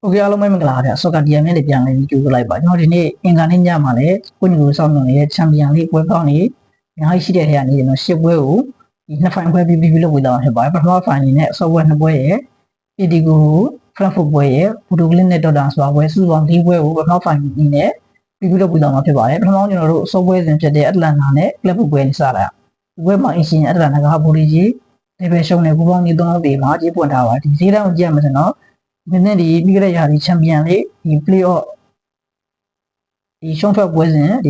Okay, alo may mengkala so ka dia me le pian le ju lai ba. Nyo di ni inga ni nya ma le ko ni ko saw no le champion league ပွဲပေါင်းနေအများကြီးရှိတဲ့ထဲကနေကျွန်တော်10ပွဲကိုဒီနှစ်ဖိုင်ပွဲပြီးပြီးလုပ်ပြီးတော့ဖြစ်ပါတယ်ပထမဖိုင်အနေနဲ့ software 2ပွဲရဲ့ Edigo Frankfurt ပွဲရဲ့ Portugal နဲ့ Dortmund ဆိုတာပွဲစုပေါင်း4ပွဲကိုပထမဖိုင်အနေနဲ့ပြီးပြီးလုပ်ပြီးတော့မှာဖြစ်ပါတယ်ပထမကျွန်တော်တို့ software စဉ်ဖြစ်တဲ့ Atlanta နဲ့ Club ပွဲနဲ့စလာပွဲမှာအင်ရှင် Atlanta ကဘော်လီကြီး level ရှုံးနေပူပေါင်းနေ3လုံးပေမှာကြီးပွင့်ထားပါဒီဈေးတန်းကိုကြည့်ရမယ်ဆိုတော့ဒီနေ့ဒီပြီးခဲ့တဲ့ရာသီ champion league ဒီ playoff ဒီရှုံးထွက်ပွဲစဉ်ဒ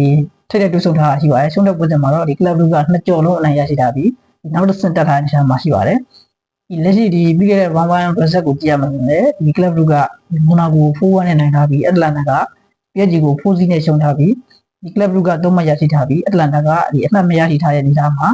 ီထိတဲ့တူဆုံထားရှိပါတယ်ရှုံးထွက်ပွဲစဉ်မှာတော့ဒီ club က2ကြော်လုံးအနိုင်ရရှိထားပြီးနောက်တစ်ဆင့်တက်ထားတဲ့နေရာမှာရှိပါတယ်ဒီလက်ရှိဒီပြီးခဲ့တဲ့ 1-1 result ကိုကြည့်ရမှာဆိုရင်ဒီ club ကမိုနာကို4-1နဲ့နိုင်ထားပြီး Atlanta က PSG ကို4-0နဲ့ရှုံးထားပြီးဒီ club က3မှတ်ရရှိထားပြီး Atlanta ကဒီအမှတ်မရရှိထားတဲ့နေရာမှာ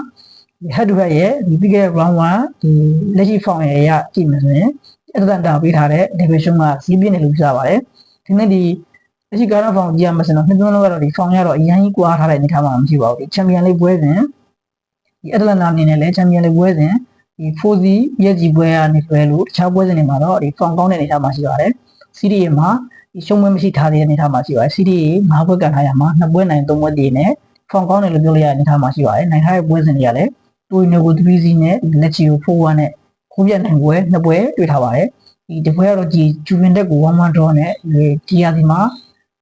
ဒီ head to head ရဲ့ဒီပြီးခဲ့တဲ့ round 1ဒီလက်ရှိ form ရဲ့အရကြည့်မယ်ဆိုရင် Atlanta ပေးထားတဲ့ division ကဈေးပြည့်နေလို့ပြပါတယ်ဒီနေ့ဒီလက်ရှိ current form ကြည့်ရမှာဆိုတော့နှစ်သွင်းလုံးကတော့ဒီ form ရတော့အရင်ကြီးကွာထားတဲ့အနေထားမှာမရှိပါဘူးဒီ champion league ပွဲစဉ်ဒီ Atlanta အနေနဲ့လည်း champion league ပွဲစဉ်ဒီ 4C PSG ပွဲကနေလွယ်လို့တခြားပွဲစဉ်တွေမှာတော့ဒီ form ကောင်းတဲ့အနေထားမှာရှိပါတယ် CDA မှာဒီရှုံးပွဲမရှိထားတဲ့အနေထားမှာရှိပါတယ် CDA 5ပွဲကန်ထားရမှာ2ပွဲနိုင်3ပွဲတည်နဲ့ form ကောင်းတယ်လို့ပြောလို့ရတဲ့အနေထားမှာရှိပါတယ်နိုင်ထားတဲ့ပွဲစဉ်တွေကလည်းတိုရီနိုကို 3C နဲ့လက်ချီကို 4-1 နဲ့ခိုးပြနိုင်ပွဲ2ပွဲတွေ့ထားပါတယ်ဒီတစ်ပွဲကတော့ဒီဂျူဗင်တက်ကို 1-1 draw နဲ့ဒီရာသီမှာ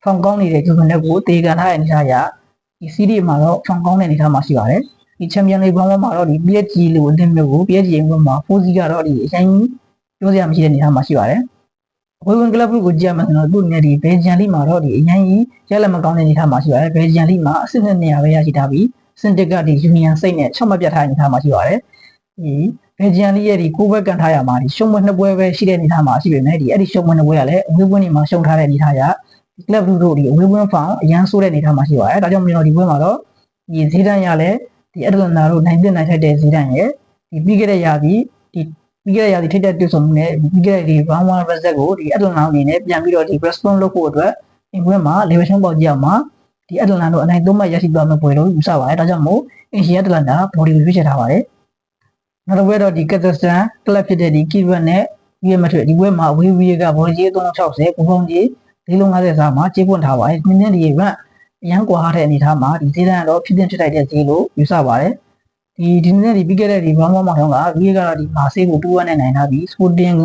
form ကောင်းနေတဲ့ဂျူဗင်တက်ကိုတေကန်ထားတဲ့အနေထားရဒီ CD မှာတော့ form ကောင်းတဲ့အနေထားမှာရှိပါတယ်ဒီ champion league ဘောင်းမှာတော့ဒီ PSG လို့အသင်းမျိုးကို PSG ဘက်မှာ 4C ကတော့ဒီအရင်ပြောစရာမရှိတဲ့အနေထားမှာရှိပါတယ်ဝေဝင်ကလပ်ကိုကြည့်ရမှာဆိုတော့သူ့အနေနဲ့ဒီ Belgian League မှာတော့ဒီအရင်ကြီးရလက်မကောင်းတဲ့အနေထားမှာရှိပါတယ် Belgian League မှာအဆင့်2နေရာပဲရရှိထားပြီးစင်တက်ကဒီ Union စိတ်နဲ့6မှတ်ပြတ်ထားတဲ့အနေထားမှာရှိပါတယ်ဒီ Belgian League ရဲ့ဒီ9ပွဲကန်ထားရမှာဒီရှုံးပွဲ2ပွဲပဲရှိတဲ့အနေထားမှာရှိပေမဲ့ဒီအဲ့ဒီရှုံးပွဲ2ပွဲကလည်းအဝေးပွဲတွေမှာရှုံးထားတဲ့အနေထားရဒီ club တို့ဒီအဝေးပွဲဖောင်အရန်ဆိုးတဲ့အနေထားမှာရှိပါတယ်ဒါကြောင့်ကျွန်တော်ဒီပွဲမှာတော့ဒီဈေးတန်းရလဲဒီ Atlanta တို့နိုင်တဲ့နိုင်ထိုက်တဲ့ဈေးတန်းရဲ့ဒီပြီးခဲ့တဲ့ရာသီဒီပြီးခဲ့တဲ့ရာသီထိတဲ့တွေ့ဆုံမှုနဲ့ပြီးခဲ့တဲ့ဒီ 1-1 result ကိုဒီ Atlanta အနေနဲ့ပြန်ပြီးတော့ဒီ response လုပ်ဖို့အတွက်အင်ပွဲမှာ level ရှုံးပေါက်ကြည့်အောင်မှာဒီ Atlanta တို့အနိုင်3မှတ်ရရှိသွားမယ့်ပွဲလို့ယူဆပါတယ်ဒါကြောင့်မို့အင်ရှင် Atlanta ဘော်ဒီကိုရွေးချယ်ထားပါတယ်နောက်တစ်ပွဲတော့ဒီ Kazakhstan club ဖြစ်တဲ့ဒီ Kivat နဲ့ Real Madrid ဒီပွဲမှာဝေးဝေးကဘော်ဒီကြီး360ပူပေါင်းကြီး450စားမှာကြေးပွင့်ထားပါတယ်နင်းနေဒီ run အရန်ကွာထားတဲ့အနေထားမှာဒီဈေးတန်းတော့ဖြစ်ဖြစ်တိုက်တဲ့ဈေးလို့ယူဆပါတယ်ဒီနေ့ဒီပြီးခဲ့တဲ့ဒီဘောင်းဘောင်းမှာတော့က VA ကတော့ဒီမာဆေးကို2-1နဲ့နိုင်ထားပြီး Sporting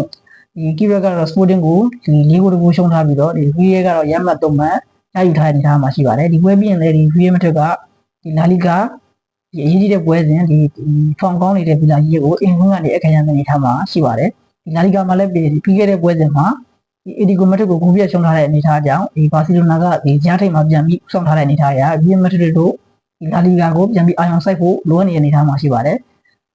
ဒီ Kivat ကတော့ Sporting ကိုဒီ4ဂိုးတကူရှုံးထားပြီးတော့ဒီ VA ကတော့ရမှတ်3မှတ်ရယူထားတဲ့အနေထားမှာရှိပါတယ်ဒီပွဲပြီးရင်လည်းဒီ VA မထက်ကဒီ La Liga ဒီအရေးကြီးတဲ့ပွဲစဉ်ဒီ form ကောင်းနေတဲ့ဗီလာကြီးကိုအင်ကွန်းကနေအခမ်းအနားအနေထားမှာရှိပါတယ်ဒီ La Liga မှာလည်းပြီးခဲ့တဲ့ပွဲစဉ်မှာဒီ Edigo Madrid ကိုဂိုးပြတ်ရှုံးထားတဲ့အနေထားကြောင့်ဒီ Barcelona ကဒီကြားထိပ်မှာပြန်ပြီးဆောင်ထားတဲ့အနေထားရ Real Madrid တို့ဒီ La Liga ကိုပြန်ပြီးအာရုံစိုက်ဖို့လိုအပ်နေတဲ့အနေထားမှာရှိပါတယ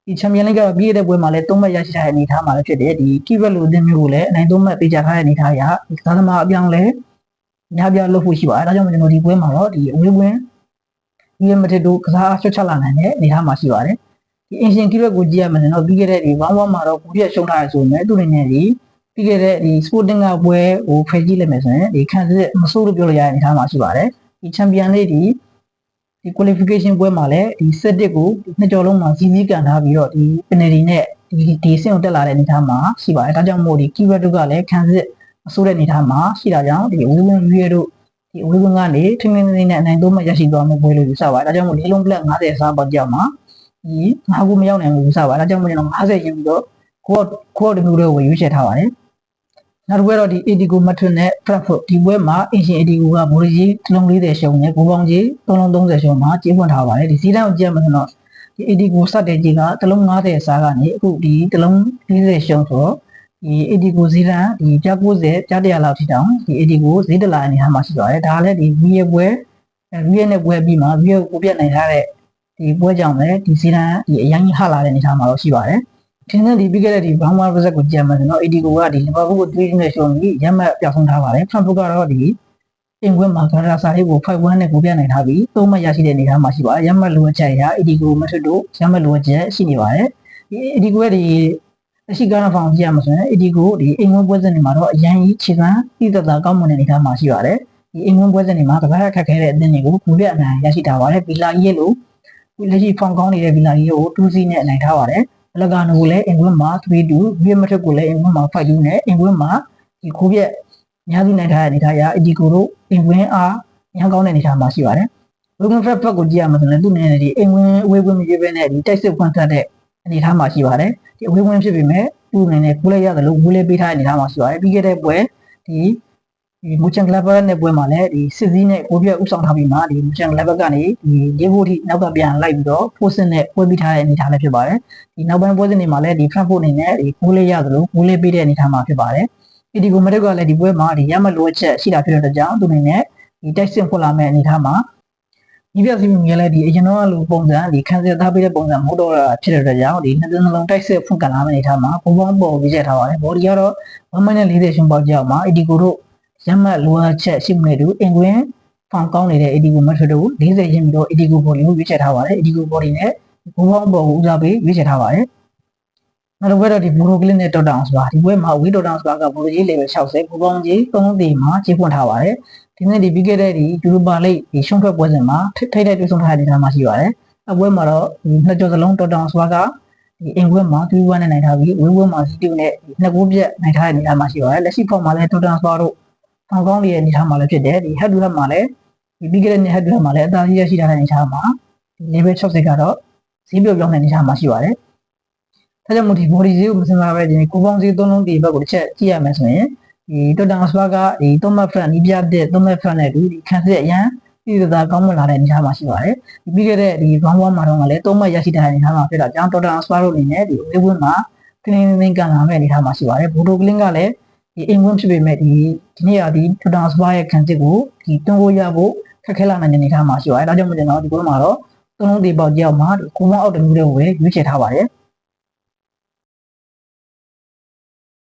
်ဒီ Champions League ကတော့ပြီးခဲ့တဲ့ပွဲမှာလည်း3မှတ်ရရှိထားတဲ့အနေထားမှာလည်းဖြစ်တယ်ဒီ Kivat လို့အသင်းမျိုးကိုလည်းအနိုင်3မှတ်ပေးချထားတဲ့အနေထားရဒီကစားသမားအပြောင်းလဲများပြားလုပ်ဖို့ရှိပါတယ်ဒါကြောင့်ကျွန်တော်ဒီပွဲမှာတော့ဒီအဝေးကွင်းReal Madrid တို့ကစားဆွတ်ချလာနိုင်တဲ့အနေထားမှာရှိပါတယ်ဒီအင်ရှင် Kivat ကိုကြည့်ရမယ်ဆိုတော့ပြီးခဲ့တဲ့ဒီ 1-1 မှာတော့ကိုပြည့်ရှုံးထားရဆိုရင်သူ့အနေနဲ့ဒီပြီးခဲ့တဲ့ဒီ Sporting ကပွဲဟိုဖယ်ကြည့်လိုက်မယ်ဆိုရင်ဒီခံစစ်မဆိုးလို့ပြောလို့ရတဲ့အနေထားမှာရှိပါတယ်ဒီ Champion League ဒီ qualification ပွဲမှာလည်းဒီ set ကိုနှစ်ကြော်လုံးမှာစီးစီးကန်ထားပြီးတော့ဒီ penalty နဲ့ဒီဆင့်ကိုတက်လာတဲ့အနေထားမှာရှိပါတယ်ဒါကြောင့်မို့ဒီ Kivat တို့ကလည်းခံစစ်မဆိုးတဲ့အနေထားမှာရှိတာကြောင့်ဒီ Women Real တို့ဒီအဝေးကွင်းကနေထင်းထင်းထင်းနဲ့အနိုင်3မှတ်ရရှိသွားမယ့်ပွဲလို့ယူဆပါတယ်ဒါကြောင့်မို့လေးလုံးပလက်50စားပေါက်ကြောက်မှာဒီ9ခုမရောက်နိုင်ဘူးယူဆပါတယ်ဒါကြောင့်မို့ကျွန်တော်50ရင်းပြီးတော့ကိုတမျိုးတွေကိုရွေးချယ်ထားပါတယ်နောက်တစ်ပွဲတော့ဒီ Edigo Madrid နဲ့ Frankfurt ဒီပွဲမှာအင်ရှင် Edigo ကဘော်ဒီကြီးတစ်လုံး40ရှုံးနဲ့ဂိုးပေါင်းကြီး3လုံး30ရှုံးမှာကြေးပွင့်ထားပါတယ်ဒီစီးတန်းကိုကြည့်ရမှာဆိုတော့ဒီ Edigo စတဲ့ကြီးကတစ်လုံး50စားကနေအခုဒီတစ်လုံး40ရှုံးဆိုတော့ဒီ Edigo ဈေးတန်းဒီပြ90ပြ100လောက်ထိတောင်ဒီ Edigo ဈေးတလာအနေထားမှာရှိပါတယ်ဒါလည်းဒီ VA ပွဲ VA နဲ့ပွဲပြီးမှ VA ကိုပြတ်နိုင်ထားတဲ့ဒီပွဲကြောင့်လည်းဒီဈေးတန်းဒီအရင်ကြီးဟလာတဲ့အနေထားမှာတော့ရှိပါတယ်ထင်းထန်ဒီပြီးခဲ့တဲ့ဒီ 1-1 result ကိုကြည့်ရမှာဆိုတော့ Edigo ကဒီ Liverpool ကို3-0နဲ့ရှုံးပြီးရမှတ်ပြောင်းဆုံးထားပါတယ် Frankfurt ကတော့ဒီအင်ကွင်းမှာဂရာစာလေးကို 5-1 နဲ့ကိုပြတ်နိုင်ထားပြီး3မှတ်ရရှိတဲ့အနေထားမှာရှိပါတယ်ရမှတ်လိုအပ်ချက်အရ Edigo Madrid တို့ရမှတ်လိုအပ်ချက်ရှိနေပါတယ်ဒီ Edigo ရဲ့ဒီအရှိကားဖောင်ကြည့်ရမှာဆိုရင် Edigo ဒီအင်ကွင်းပွဲစဉ်တွေမှာတော့အရင်ကြီးခြေစမ်းပြည်သက်သာကောင်းမွန်တဲ့အနေထားမှာရှိပါတယ်ဒီအင်ကွင်းပွဲစဉ်တွေမှာကစားရခက်ခဲတဲ့အသင်းတွေကိုကိုပြတ်အနိုင်ရရှိထားပါတယ်ဗီလာကြီးလို့လက်ရှိ form ကောင်းနေတဲ့ဗီလာကြီးကို 2C နဲ့အနိုင်ထားပါတယ်လကာနိုကိုလည်းအင်ကွင်းမှာ3-2 Real Madrid ကိုလည်းအင်ကွင်းမှာ5-2နဲ့အင်ကွင်းမှာဒီခိုးပြက် များစုနိုင်ထားတဲ့အနေထားအရအဒီကိုတို့အင်ဝင်အားညံကောင်းတဲ့အနေထားမှာရှိပါတယ်ဝေကွန်ဖရက်ဘက်ကိုကြည့်ရမှာဆိုရင်သူ့အနေနဲ့ဒီအင်ဝင်ဝေကွန်မပြည့်ပဲနဲ့ဒီတိုက်စစ်ဖွင့်ဆက်တဲ့အနေထားမှာရှိပါတယ်ဒီအဝေကွန်ဖြစ်ပေမဲ့သူ့အနေနဲ့ကိုလည်းရတယ်လို့ကိုလည်းပေးထားတဲ့အနေထားမှာရှိပါတယ်ပြီးခဲ့တဲ့ပွဲဒီမူချန်ကလပ်ဘနဲ့ပွဲမှာလည်းဒီစစ်စည်းနဲ့ကိုပြဥဆောင်ထားပြီးမှဒီမူချန်ကလပ်ဘကနေဒီလေးဖို့ထိနောက်ကပြန်လိုက်ပြီးတော့ဖိုးစင်နဲ့ပွဲပြီးထားတဲ့အနေထားလည်းဖြစ်ပါတယ်ဒီနောက်ပိုင်းပွဲစဉ်တွေမှာလည်းဒီ Frankfurt အနေနဲ့ဒီကိုလည်းရတယ်လို့ကိုလည်းပေးတဲ့အနေထားမှာဖြစ်ပါတယ်ဒီကိုမဒက်ကလည်းဒီပွဲမှာဒီရမလိုအပ်ချက်ရှိတာဖြစ်တဲ့ကြောင့်သူအနေနဲ့ဒီတိုက်စစ်ဖွင့်လာမဲ့အနေထားမှာဒီပြစီမျိုးငယ်လည်းဒီအရင်တော့လိုပုံစံဒီခံစစ်သားပေးတဲ့ပုံစံမဟုတ်တော့တာဖြစ်တဲ့ကြောင့်ဒီနှစ်သလုံးတိုက်စစ်ဖွင့်ကန်လာမဲ့အနေထားမှာဘုံဘုံပေါ်ပြီးချက်ထားပါတယ်ဘော်ဒီကတော့1.40ရှင်ပေါက်ကြောက်မှာအဒီကိုတို့ရမလိုအပ်ချက်ရှိမှုနဲ့တူအင်ကွင်းဖောင်ကောင်းနေတဲ့အဒီကိုမထတို့40ရင်းပြီးတော့အဒီကိုဘော်ဒီကိုရွေးချယ်ထားပါတယ်အဒီကိုဘော်ဒီနဲ့ဘုံဘုံပေါ်ကိုဦးစားပေးရွေးချယ်ထားပါတယ်နောက်တစ်ပွဲတော့ဒီဘူရိုကလစ်နဲ့တော်တောင်စပါဒီပွဲမှာဝီတော်တောင်စပါကဘူရိုကြီး level 60ဘူပေါင်းကြီး3တီမှာကြီးဖွင့်ထားပါတယ်ဒီနေ့ဒီပြီးခဲ့တဲ့ဒီယူရိုပါလိပ်ဒီရှုံးထွက်ပွဲစဉ်မှာထိတ်တဲ့တွေ့ဆုံထားတဲ့နေရာမှာရှိပါတယ်အပွဲမှာတော့ဒီနှစ်ကြော်စလုံးတော်တောင်စပါကဒီအင်ကွင်းမှာ3-1နဲ့နိုင်ထားပြီးဝင်းပွဲမှာစီတူနဲ့နှစ်ကိုးပြက်နိုင်ထားတဲ့နေရာမှာရှိပါတယ်လက်ရှိဖောက်မှာလည်းတော်တောင်စပါတို့ဖောင်ကောင်းရဲ့အနေထားမှာလည်းဖြစ်တယ်ဒီ head to head မှာလည်းဒီပြီးခဲ့တဲ့နေ့ head to head မှာလည်းအသာကြီးရရှိထားတဲ့အနေထားမှာဒီ level 60ကတော့ဈေးပြောင်းပြောင်းတဲ့အနေထားမှာရှိပါတယ်ဒါကြောင့်မို့ဒီ body ဈေးကိုမစင်စားပဲဒီကိုပေါင်းဈေး3လုံးဒီဘက်ကိုတစ်ချက်ကြည့်ရမယ်ဆိုရင်ဒီတော်တောင်စပါကဒီ3 front နီးပြတဲ့3 front နဲ့ဒီခံစစ်အရန်ပြည်သာကောင်းမွန်လာတဲ့အနေထားမှာရှိပါတယ်ဒီပြီးခဲ့တဲ့ဒီ round 1မှာတော့လည်း3 ရရှိတဲ့အနေထားမှာဖြစ်တာကြောင့်တော်တောင်စပါတို့အနေနဲ့ဒီဝေးဝန်းမှာတင်းတင်းကန်လာမဲ့အနေထားမှာရှိပါတယ်ဘူတိုကလင်းကလည်းဒီအင်ကွန်းဖြစ်ပေမဲ့ဒီနေ့ကဒီတော်တောင်စပါရဲ့ခံစစ်ကိုဒီတွန်းကိုရဖို့ခက်ခဲလာနိုင်တဲ့အနေထားမှာရှိပါတယ်ဒါကြောင့်မို့ကျွန်တော်ဒီဘက်မှာတော့3လုံးဒီပေါက်ကြောက်မှာဒီကိုမောင်းအောက်တမျိုးတွေကိုရွေးချယ်ထားပါတယ်